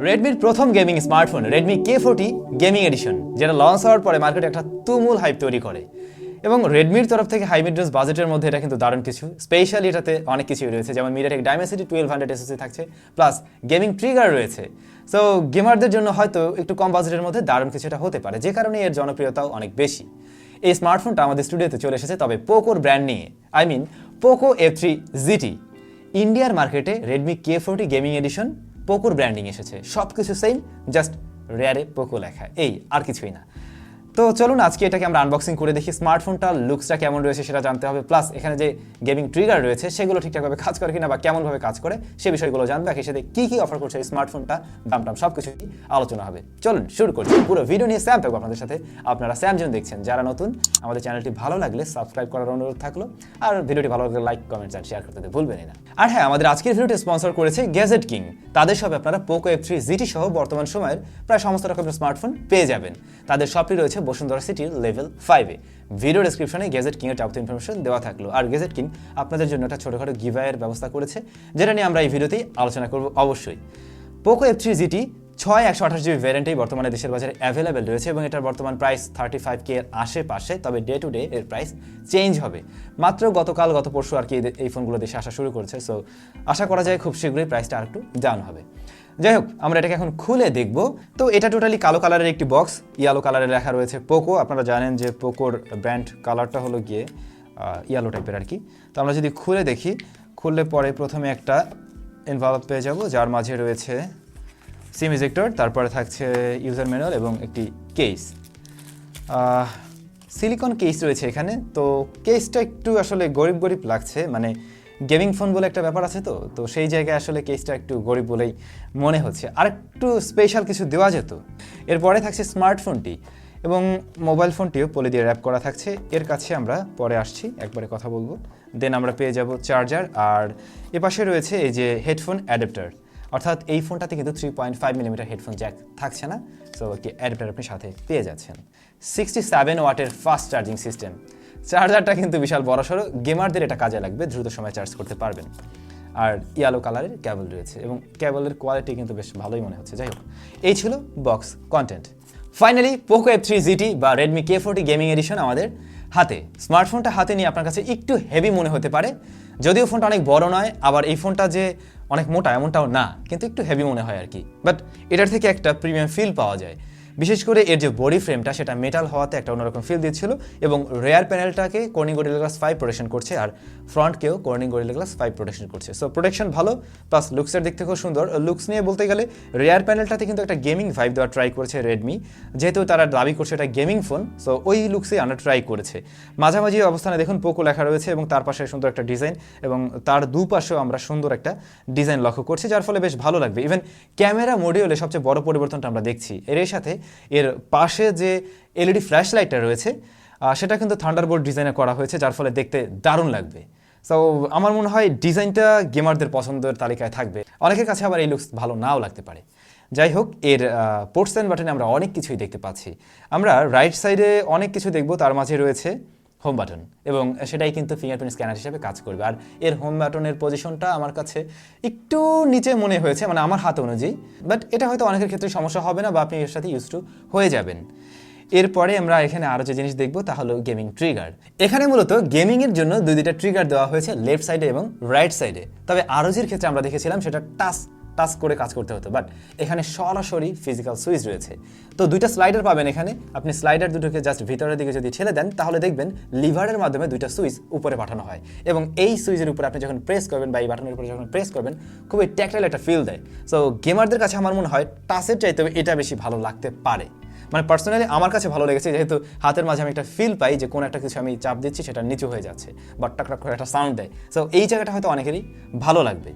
রেডমির প্রথম gaming smartphone Redmi K40 gaming addition, যেটা launch হওয়ার পরে মার্কেটে একটা তুমুল হাইপ তৈরি করে। এবং রেডমির তরফ থেকে হাই মিড রেঞ্জ বাজেটের মধ্যে এটা কিন্তু দারুণ কিছু, স্পেশালি এটাতে অনেক কিছুই রয়েছে, যেমন মিডিয়াটেক ডাইমেনসিটি 1200 SoC থাকছে, প্লাস গেমিং ট্রিগার রয়েছে। সো গেমারদের জন্য হয়তো একটু কম বাজেটের মধ্যে দারুণ কিছু এটা হতে পারে, যে কারণে এর জনপ্রিয়তাও অনেক বেশি। এই স্মার্টফোনটা আমাদের স্টুডিওতে চলে এসেছে, তবে পোকোর ব্র্যান্ড নিয়ে, I mean Poco F3 GT। ইন্ডিয়ার মার্কেটে রেডমি K40 গেমিং এডিশন পোকোর ব্র্যান্ডিং এসেছে, সব কিছু সেম, জাস্ট রেয়ারে পোকো লেখা, এই আর কিছুই না। তো চলুন আজকে এটাকে আমরা আনবক্সিং করে দেখি, স্মার্টফোনটার লুকসটা কেমন রয়েছে সেটা জানতে হবে, প্লাস এখানে যে গেমিং ট্রিগার রয়েছে সেগুলো ঠিকঠাকভাবে কাজ করে কিনা বা কেমনভাবে কাজ করে সে বিষয়গুলো জানবে, একই সাথে কী কী অফার করছে এই স্মার্টফোনটা, দাম টাম সব কিছুই আলোচনা হবে। চলুন শুরু করছি। পুরো ভিডিও নিয়ে স্যাম থাকবো আপনাদের সাথে। আপনারা SamZone দেখছেন, যারা নতুন আমাদের চ্যানেলটি ভালো লাগলে সাবস্ক্রাইব করার অনুরোধ থাকলো, আর ভিডিওটি ভালো লাগলে লাইক, কমেন্টস আর শেয়ার করতে ভুলবেন না। আর হ্যাঁ, আমাদের আজকের ভিডিওটি স্পন্সর করেছে গ্যাজেট কিং। তাদের সবে আপনারা পোকো F3 GT সহ বর্তমান সময়ের প্রায় সমস্ত রকমের স্মার্টফোন পেয়ে যাবেন। তাদের শপটি রয়েছে বসুন্ধরা সিটির লেভেল 5-এ। ভিডিও ডেসক্রিপশনে গ্যাজেট কিং এর যাবতীয় ইনফরমেশন দেওয়া থাকলো। আর গ্যাজেট কিং আপনাদের জন্য একটা ছোটখাটো গিভঅ্যাওয়ের ব্যবস্থা করেছে, যেটা নিয়ে আমরা এই ভিডিওতেই আলোচনা করব অবশ্যই। পোকো F3 GT 128GB ভ্যারিয়েন্টেই বর্তমানে দেশের বাজারে অ্যাভেলেবেল রয়েছে এবং এটার বর্তমান প্রাইস 35K এর আশেপাশে, তবে ডে টু ডে এর প্রাইস চেঞ্জ হবে। মাত্র গত পরশু আর কি এই ফোনগুলো দেশে আসা শুরু করেছে, সো আশা করা যায় খুব শীঘ্রই প্রাইসটা আরেকটু ডাউন হবে। যাই হোক, আমরা এটাকে এখন খুলে দেখব। তো এটা টোটালি কালো কালারের একটি বক্স, ইয়েলো কালারে লেখা রয়েছে পোকো। আপনারা জানেন যে পোকোর ব্র্যান্ড কালারটা হলো গিয়ে ইয়েলো টাইপের আর কি। তো আমরা যদি খুলে দেখি, খুললে পরে প্রথমে একটা এনভেলপ পেয়ে যাব, যার মাঝে রয়েছে সিম ইজেক্টর, তারপরে থাকছে ইউজার ম্যানুয়াল এবং একটি কেস, সিলিকন কেস রয়েছে এখানে। তো কেসটা একটু আসলে গরিব লাগছে, মানে গেমিং ফোন বলে একটা ব্যাপার আছে, তো সেই জায়গায় আসলে কেসটা একটু গরিব বলেই মনে হচ্ছে, আর একটু স্পেশাল কিছু দেওয়া যেত। এরপরে থাকছে স্মার্টফোনটি এবং মোবাইল ফোনটিও পলি দিয়ে র্যাপ করা থাকছে। এর কাছে আমরা পরে আসছি, একবারে কথা বলবো। দেন আমরা পেয়ে যাব চার্জার, আর এপাশে রয়েছে এই যে হেডফোন অ্যাডাপ্টার, অর্থাৎ এই ফোনটাতে কিন্তু 3.5mm হেডফোন জ্যাক থাকছে না, সো একটি অ্যাডাপ্টার আপনি সাথে পেয়ে যাচ্ছেন। 67 ওয়াটের ফাস্ট চার্জিং সিস্টেম, চার্জারটা কিন্তু বিশাল বড়সড়, গেমারদের এটা কাজে লাগবে, দ্রুত সময় চার্জ করতে পারবেন। আর ইয়েলো কালারের কেবল রয়েছে এবং কেবলের কোয়ালিটি কিন্তু বেশ ভালোই মনে হচ্ছে। যাই হোক, এই ছিল box content. Finally Poco F3 GT বা রেডমি K40 গেমিং এডিশন আমাদের হাতে। স্মার্টফোনটা হাতে নিয়ে আপনার কাছে একটু হেভি মনে হতে পারে, যদিও ফোনটা অনেক বড় নয়, আবার এই ফোনটা যে অনেক মোটা এমনটাও না, কিন্তু একটু হেভি মনে হয় আর কি। বাট এটার থেকে একটা প্রিমিয়াম ফিল পাওয়া যায়, বিশেষ করে এর যে বডি ফ্রেমটা সেটা মেটাল হওয়াতে একটা অন্যরকম ফিল দিচ্ছিল, এবং রেয়ার প্যানেলটাকে কর্নিং গরিলা গ্লাস 5 প্রোটেকশন করছে, আর ফ্রন্টকেও কর্নিং গরিলা গ্লাস 5 প্রোটেকশন করছে। সো প্রোটেকশন ভালো, প্লাস লুকসের দিক থেকেও সুন্দর। লুকস নিয়ে বলতে গেলে রেয়ার প্যানেলটাতে কিন্তু একটা গেমিং ভাইব দেওয়ার ট্রাই করেছে রেডমি, যেহেতু তারা দাবি করছে এটা গেমিং ফোন, সো ওই লুকসেই আমরা ট্রাই করেছে। মাঝামাঝি অবস্থানে দেখুন পোকো লেখা রয়েছে এবং তার পাশে সুন্দর একটা ডিজাইন, এবং তার দুপাশেও আমরা সুন্দর একটা ডিজাইন লক্ষ্য করছি, যার ফলে বেশ ভালো লাগবে। ইভেন ক্যামেরা মডিউলে সবচেয়ে বড় পরিবর্তনটা আমরা দেখছি, এর সাথে এর পাশে যে এলইডি ফ্ল্যাশ লাইটটা রয়েছে সেটা কিন্তু থান্ডারবোল্ট ডিজাইনে করা হয়েছে, যার ফলে দেখতে দারুণ লাগবে। সো আমার মনে হয় ডিজাইনটা গেমারদের পছন্দের তালিকায় থাকবে, অনেকের কাছে আবার এই লুকস ভালো নাও লাগতে পারে। যাই হোক, এর পোর্টস অ্যান্ড বাটনে আমরা অনেক কিছুই দেখতে পাচ্ছি। আমরা রাইট সাইডে অনেক কিছু দেখব, তার মাঝে রয়েছে হোম বাটন, এবং সেটাই কিন্তু ফিঙ্গারপ্রিন্ট স্ক্যানার হিসেবে কাজ করবে। আর এর হোম বাটনের পজিশনটা আমার কাছে একটু নিচে মনে হয়েছে, মানে আমার হাত অনুযায়ী, বাট এটা হয়তো অনেকের ক্ষেত্রে সমস্যা হবে না, বা আপনি এর সাথে ইউজ টু হয়ে যাবেন। এরপরে আমরা এখানে আরও যে জিনিস দেখবো তা হলো গেমিং ট্রিগার। এখানে মূলত গেমিংয়ের জন্য দুইটা ট্রিগার দেওয়া হয়েছে, লেফট সাইডে এবং রাইট সাইডে। তবে আরওজির ক্ষেত্রে আমরা দেখেছিলাম সেটা টাচ করে কাজ করতে হতো, বাট এখানে সরাসরি ফিজিক্যাল সুইচ রয়েছে। তো দুইটা স্লাইডার পাবেন এখানে, আপনি স্লাইডার দুটোকে জাস্ট ভিতরের দিকে যদি ঠেলে দেন, তাহলে দেখবেন লিভারের মাধ্যমে দুইটা সুইচ উপরে পাঠানো হয়, এবং এই সুইচের উপরে আপনি যখন প্রেস করবেন বা এই বাটনের উপরে যখন প্রেস করবেন, খুবই ট্যাকটাইল একটা ফিল দেয়। সো গেমারদের কাছে আমার মনে হয় টাচের চাইতে এটা বেশি ভালো লাগতে পারে, মানে পার্সোনালি আমার কাছে ভালো লেগেছে, যেহেতু হাতের মাঝে আমি একটা ফিল পাই যে কোনো একটা কিছু আমি চাপ দিচ্ছি সেটা নিচু হয়ে যাচ্ছে, বা টাক করে একটা সাউন্ড দেয়। সো এই জায়গাটা হয়তো অনেকেরই ভালো লাগবে।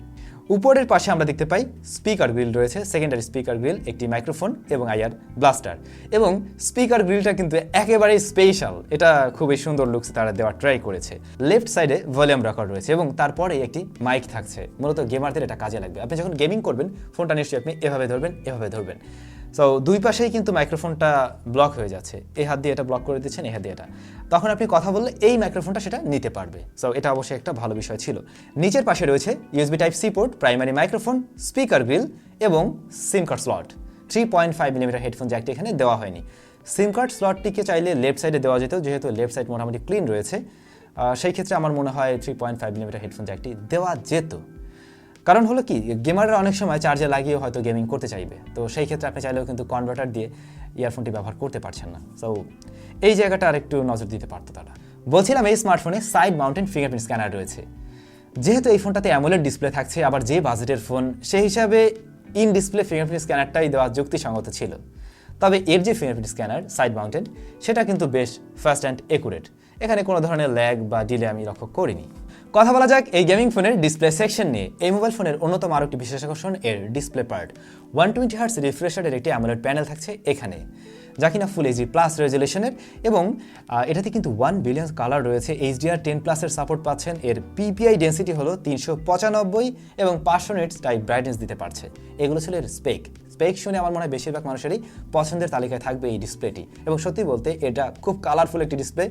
উপরের পাশে আমরা দেখতে পাই স্পিকার গ্রিল রয়েছে, সেকেন্ডারি স্পিকার গ্রিল, একটি মাইক্রোফোন এবং আইআর ব্লাস্টার। এবং স্পিকার গ্রিলটা কিন্তু একেবারেই স্পেশাল, এটা খুবই সুন্দর লুকস তারা দেওয়ার ট্রাই করেছে। লেফট সাইডে ভলিউম রেকর্ড রয়েছে এবং তারপরে একটি মাইক থাকছে, মূলত গেমারদের এটা কাজে লাগবে। আপনি যখন গেমিং করবেন ফোনটা নিশ্চয়ই আপনি এভাবে ধরবেন। সো দুই পাশেই কিন্তু মাইক্রোফোনটা ব্লক হয়ে যাচ্ছে, এই হাত দিয়ে এটা ব্লক করে দিচ্ছেন, এই হাত দিয়ে এটা, তখন আপনি কথা বললে এই মাইক্রোফোনটা সেটা নিতে পারবে। সো এটা অবশ্যই একটা ভালো বিষয় ছিল। নিচের পাশে রয়েছে USB Type-C port, primary microphone, speaker grill এবং SIM card slot. 3.5 millimetre headphone জ্যাকটি এখানে দেওয়া হয়নি। সিম কার্ড স্লটটিকে চাইলে লেফট সাইডে দেওয়া যেত, যেহেতু লেফট সাইড মোটামুটি ক্লিন রয়েছে। সেই ক্ষেত্রে আমার মনে হয় 3.5 মিলিমিটার হেডফোন জ্যাকটি দেওয়া যেত। কারণ হলো কি, গেমাররা অনেক সময় চার্জে লাগিয়ে হয়তো গেমিং করতে চাইবে, তো সেই ক্ষেত্রে আপনি চাইলেও কিন্তু কনভার্টার দিয়ে ইয়ারফোনটি ব্যবহার করতে পারছেন না। সো এই জায়গাটা আরেকটু নজর দিতে পারতো তারা। বলছিলাম এই স্মার্টফোনে সাইড মাউন্টেন ফিঙ্গারপ্রিন্ট স্ক্যানার রয়েছে। যেহেতু এই ফোনটাতে অ্যামোলেড ডিসপ্লে থাকছে, আবার যে বাজেটের ফোন, সেই হিসাবে ইন ডিসপ্লে ফিঙ্গারপ্রিন্ট স্ক্যানারটাই দেওয়া যুক্তিসঙ্গত ছিল। তবে এর যে ফিঙ্গারপ্রিন্ট স্ক্যানার সাইড মাউন্টেড, সেটা কিন্তু বেশ ফাস্ট অ্যান্ড একুরেট। এখানে কোনো ধরনের ল্যাগ বা ডিলে আমি লক্ষ্য করিনি। কথা বলা যাক এই গেমিং ফোনের ডিসপ্লে সেকশন নিয়ে। এই মোবাইল ফোনের অন্যতম আরও একটি বিশেষ আকর্ষণ এর ডিসপ্লে পার্ট। 120 হার্টজ রিফ্রেশ রেটের একটি অ্যামোলেড প্যানেল থাকছে এখানে, যা কিনা ফুল এইচডি প্লাস রেজুলেশনের, এবং এটাতে কিন্তু 1 বিলিয়ন কালার রয়েছে। HDR10+ এর সাপোর্ট পাচ্ছেন। এর পিপিআই ডেন্সিটি হলো 395 এবং 500 নিটস টাইপ ব্রাইটনেস দিতে পারছে। এগুলো ছিল এর স্পেক শুনে আমার মনে হয় বেশিরভাগ মানুষেরই পছন্দের তালিকায় থাকবে এই ডিসপ্লেটি। এবং সত্যি বলতে এটা খুব কালারফুল একটি ডিসপ্লে।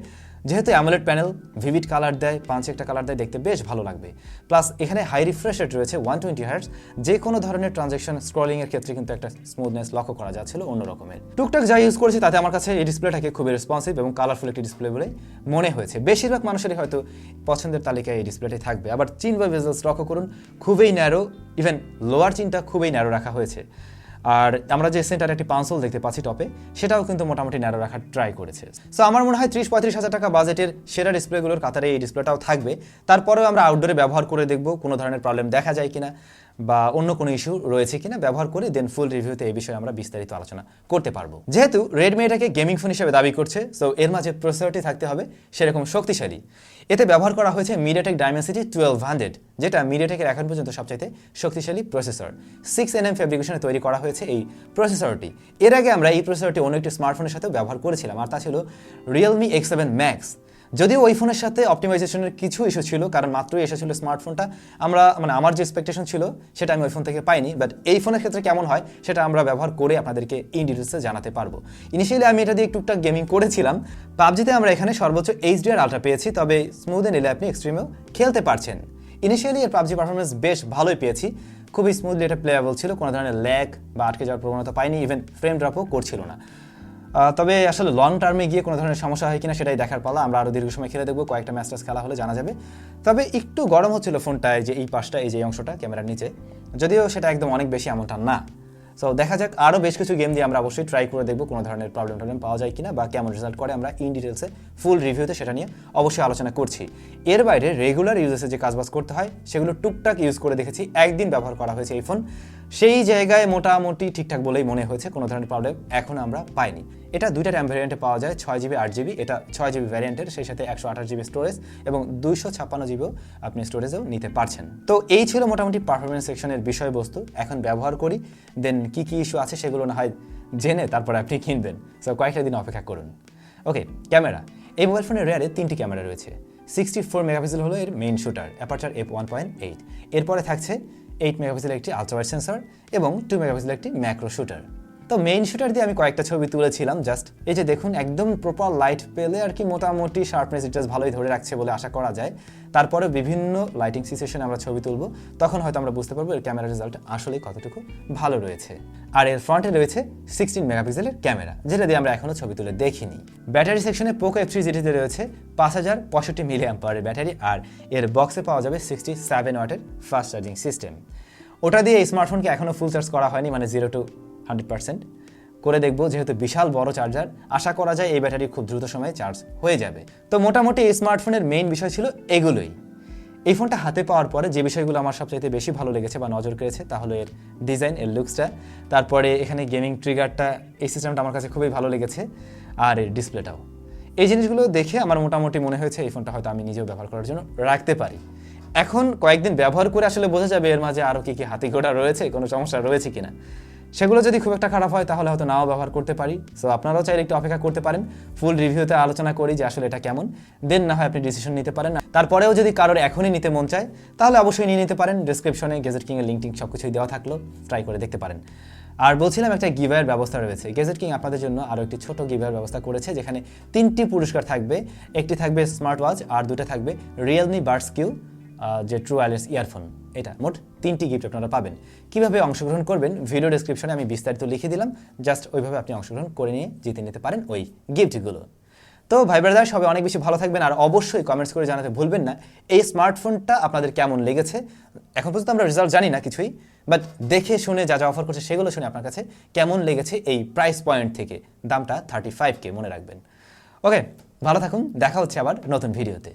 যেহেতু অ্যামোলেড প্যানেল ভিভিড কালার দেয়, পাঁচ একটা কালার দেয়, দেখতে বেশ ভালো লাগবে। প্লাস এখানে হাই রিফ্রেশ রেট রয়েছে 120 হার্টজ। যে কোনো ধরনের ট্রানজ্যাকশন স্ক্রলিংয়ের ক্ষেত্রে কিন্তু একটা স্মুথনেস লক্ষ্য করা যাচ্ছিল অন্য রকমের। টুকটাক যা ইউজ করেছি তাতে আমার কাছে এই ডিসপ্লেটাকে খুবই রেসপন্সিভ এবং কালারফুল একটি ডিসপ্লে বলে মনে হয়েছে। বেশিরভাগ মানুষেরই হয়তো পছন্দের তালিকায় এই ডিসপ্লেটি থাকবে। আবার চিন বা বেজেলস লক্ষ্য করুন, খুবই ন্যারো, ইভেন লোয়ার চিনটা খুবই ন্যারো রাখা হয়েছে। আর আমরা যে সেন্টারে একটি পাঁচল দেখতে পাচ্ছি টপে, সেটাও কিন্তু মোটামুটি ন্যারো রাখার ট্রাই করেছে। সো আমার মনে হয় 30-35 হাজার টাকা বাজেটের সেরা ডিসপ্লেগুলোর কাতারে এই ডিসপ্লেটাও থাকবে। তারপরেও আমরা আউটডোরে ব্যবহার করে দেখব কোনো ধরনের প্রবলেম দেখা যায় কিনা বা অন্য কোনো ইস্যু রয়েছে কিনা, ব্যবহার করে দেন ফুল রিভিউতে এই বিষয়ে আমরা বিস্তারিত আলোচনা করতে পারবো। যেহেতু রেডমি এটাকে গেমিং ফোন হিসেবে দাবি করছে, সো এর মাঝে প্রসেসরটি থাকতে হবে সেরকম শক্তিশালী। এতে ব্যবহার করা হয়েছে মিডিয়াটেক ডাইমেনসিটি 1200, যেটা মিডিয়াটেকের এখন পর্যন্ত সবচাইতে শক্তিশালী প্রসেসর। 6nm ফ্যাব্রিকেশনে তৈরি করা হয়েছে এই প্রসেসরটি। এর আগে আমরা এই প্রসেসরটি অন্য একটি স্মার্টফোনের সাথেও ব্যবহার করেছিলাম, আর তা ছিল Redmi K7 Max। যদিও ওই ফোনের সাথে অপটিমাইজেশনের কিছু ইস্যু ছিল, কারণ মাত্রই এসেছিল স্মার্টফোনটা। আমার যে এক্সপেকটেশন ছিল সেটা আমি ওই ফোন থেকে পাইনি, বাট এই ফোনের ক্ষেত্রে কেমন হয় সেটা আমরা ব্যবহার করে আপনাদেরকে ইন ডিটেলসে জানাতে পারবো। ইনিশিয়ালি আমি এটা দিয়ে টুকটাক গেমিং করেছিলাম। পাবজিতে আমরা এখানে সর্বোচ্চ HDR আলট্রা পেয়েছি, তবে স্মুথে নিলে আপনি এক্সট্রিমেও খেলতে পারছেন। ইনিশিয়ালি এর পাবজি পারফরমেন্স বেশ ভালোই পেয়েছি, খুবই স্মুথলি এটা প্লেয়াবল ছিল, কোনো ধরনের ল্যাগ বা আটকে যাওয়ার প্রবণতা পাইনি, ইভেন ফ্রেম ড্রপও করছিল না। তবে আসলে লং টার্মে গিয়ে কোনো ধরনের সমস্যা হয় কিনা সেটাই দেখার পালা। আমরা আরও দীর্ঘ সময় খেলে দেখবো, কয়েকটা ম্যাচ খেলা হলে জানা যাবে। তবে একটু গরম হচ্ছিল ফোনটায়, যে এই পাশটা, এই যে অংশটা ক্যামেরার নিচে, যদিও সেটা একদম অনেক বেশি এমনটা না। সো দেখা যাক, আরও বেশ কিছু গেম দিয়ে আমরা অবশ্যই ট্রাই করে দেখবো কোনো ধরনের প্রবলেম পাওয়া যায় কিনা বা কেমন রেজাল্ট করে। আমরা ইন ডিটেলসে ফুল রিভিউতে সেটা নিয়ে অবশ্যই আলোচনা করছি। এর বাইরে রেগুলার ইউজেসে যে কাজবাজ করতে হয় সেগুলো টুকটাক ইউজ করে দেখেছি। একদিন ব্যবহার করা হয়েছে এই ফোন, সেই জায়গায় মোটামুটি ঠিকঠাক বলেই মনে হয়েছে, কোনো ধরনের প্রবলেম এখন আমরা পাইনি। এটা দুইটা র্যাম ভ্যারিয়েন্টে পাওয়া যায়, 6GB 8GB। এটা 6GB ভ্যারিয়েন্টের, সেই সাথে 128GB স্টোরেজ এবং 256GBও আপনি স্টোরেজেও নিতে পারছেন। তো এই ছিল মোটামুটি পারফরমেন্স সেকশনের বিষয়বস্তু। এখন ব্যবহার করি, দেন কি কি ইস্যু আছে সেগুলো না হয় জেনে তারপর আপনি কিনবেন। সো কয়েকটা দিন অপেক্ষা করুন। ওকে, ক্যামেরা। এই মোবাইল ফোনের রেয়ারে 3টি ক্যামেরা রয়েছে। 64 মেগাপিক্সেল হলো এর মেইন শুটার, অ্যাপারচার f1.8। এরপরে থাকছে 8 মেগাপিক্সেলের একটি আলট্রাওয়াইড সেন্সর এবং 2 মেগাপিক্সেলের একটি ম্যাক্রো শুটার। তো মেইন শুটার দিয়ে আমি কয়েকটা ছবি তুলেছিলাম, জাস্ট এই যে দেখুন, একদম প্রপার লাইট পেলে আর কি মোটামুটি শার্পনেস ডিটেলস ভালোই ধরে রাখছে বলে আশা করা যায়। তারপরে বিভিন্ন লাইটিং সিচুয়েশনে আমরা ছবি তুলব, তখন হয়তো আমরা বুঝতে পারবো এর ক্যামেরার রেজাল্ট আসলে কতটুকু ভালো রয়েছে। আর এর ফ্রন্টে রয়েছে 16 মেগাপিক্সেলের ক্যামেরা, যেটা দিয়ে আমরা এখনও ছবি তুলে দেখিনি। ব্যাটারি সেকশনে পোকো F3 যেটিতে রয়েছে 5065 মিলিঅ্যাম্পিয়ারের ব্যাটারি, আর এর বক্সে পাওয়া যাবে 67 ওয়াটের ফাস্ট চার্জিং সিস্টেম। ওটা দিয়ে এই স্মার্টফোনকে এখনও ফুল চার্জ করা হয়নি, মানে 0 to 100% করে দেখবো। যেহেতু বিশাল বড় চার্জার, আশা করা যায় এই ব্যাটারি খুব দ্রুত সময়ে চার্জ হয়ে যাবে। তো মোটামুটি এই স্মার্টফোনের মেইন বিষয় ছিল এগুলোই। এই ফোনটা হাতে পাওয়ার পরে যে বিষয়গুলো আমার সবচাইতে বেশি ভালো লেগেছে বা নজর কেড়েছে, তা হলো এর ডিজাইন, এর লুকসটা, তারপরে এখানে গেমিং ট্রিগারটা, এই সিস্টেমটা আমার কাছে খুবই ভালো লেগেছে, আর এর ডিসপ্লেটাও। এই জিনিসগুলো দেখে আমার মোটামুটি মনে হয়েছে এই ফোনটা হয়তো আমি নিজেও ব্যবহার করার জন্য রাখতে পারি। এখন কয়েকদিন ব্যবহার করে আসলে বোঝা যাবে এর মাঝে আরও কী কী হাতিঘোড়া রয়েছে, কোনো সমস্যা রয়েছে কিনা। সেগুলো যদি খুব একটা খারাপ হয় তাহলে হয়তো নাও ব্যবহার করতে পারি। সো আপনারাও চাইলে একটু অপেক্ষা করতে পারেন, ফুল রিভিউতে আলোচনা করি যে আসলে এটা কেমন, দেন না হয় আপনি ডিসিশন নিতে পারেন। তারপরেও যদি কারোর এখনই নিতে মন চায় তাহলে অবশ্যই নিয়ে নিতে পারেন। ডেসক্রিপশনে গেজেট কিংয়ের লিঙ্ক সব কিছুই দেওয়া থাকলো, ট্রাই করে দেখতে পারেন। আর বলছিলাম একটা গিভওয়ের ব্যবস্থা রয়েছে। গেজেট কিং আপনাদের জন্য আরও একটি ছোট গিভওয়ের ব্যবস্থা করেছে, যেখানে 3টি পুরস্কার থাকবে। একটি থাকবে স্মার্ট ওয়াচ, আর 2টা থাকবে রিয়েলমি বাডস কিউ যে ট্রু ওয়্যারলেস ইয়ারফোন, এটা মোট 3টি গিফট আপনারা পাবেন। কিভাবে অংশগ্রহণ করবেন ভিডিও ডেসক্রিপশনে আমি বিস্তারিত লিখে দিলাম, জাস্ট ওইভাবে আপনি অংশগ্রহণ করে নিয়ে জিতে নিতে পারেন ওই গিফটগুলো। তো ভাই ব্রাদার সবাই অনেক বেশি ভালো থাকবেন, আর অবশ্যই কমেন্টস করে জানাতে ভুলবেন না এই স্মার্টফোনটা আপনাদের কেমন লেগেছে। এখন পর্যন্ত আমরা রেজাল্ট জানি না কিছুই, বাট দেখে শুনে যা যা অফার করছে সেগুলো শুনে আপনার কাছে কেমন লেগেছে এই প্রাইস পয়েন্ট থেকে। দামটা 35K মনে রাখবেন। ওকে, ভালো থাকুন, দেখা হচ্ছে আবার নতুন ভিডিওতে।